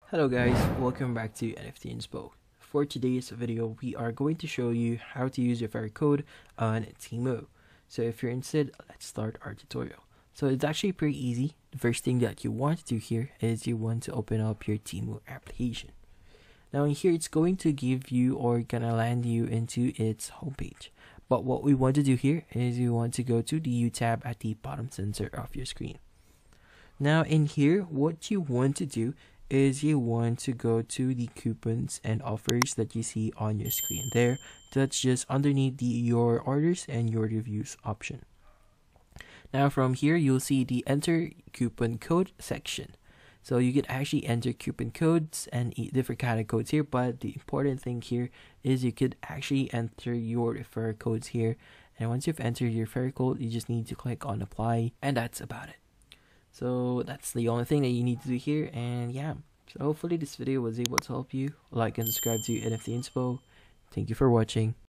Hello guys, welcome back to NFT Inspo. For today's video, we are going to show you how to use your referral code on Temu. So if you're interested, let's start our tutorial. So it's actually pretty easy. The first thing that you want to do here is you want to open up your Temu application. Now in here, it's going to give you or gonna land you into its homepage. But what we want to do here is you want to go to the U tab at the bottom center of your screen. Now in here, what you want to do is you want to go to the coupons and offers that you see on your screen there. That's just underneath your orders and your reviews option. Now from here, you'll see the enter coupon code section. So you can actually enter coupon codes and different kind of codes here, but the important thing here is you could actually enter your referral codes here. And once you've entered your referral code, you just need to click on apply, and that's about it. So that's the only thing that you need to do here, and yeah. So hopefully this video was able to help you. Like and subscribe to NFT Inspo. Thank you for watching.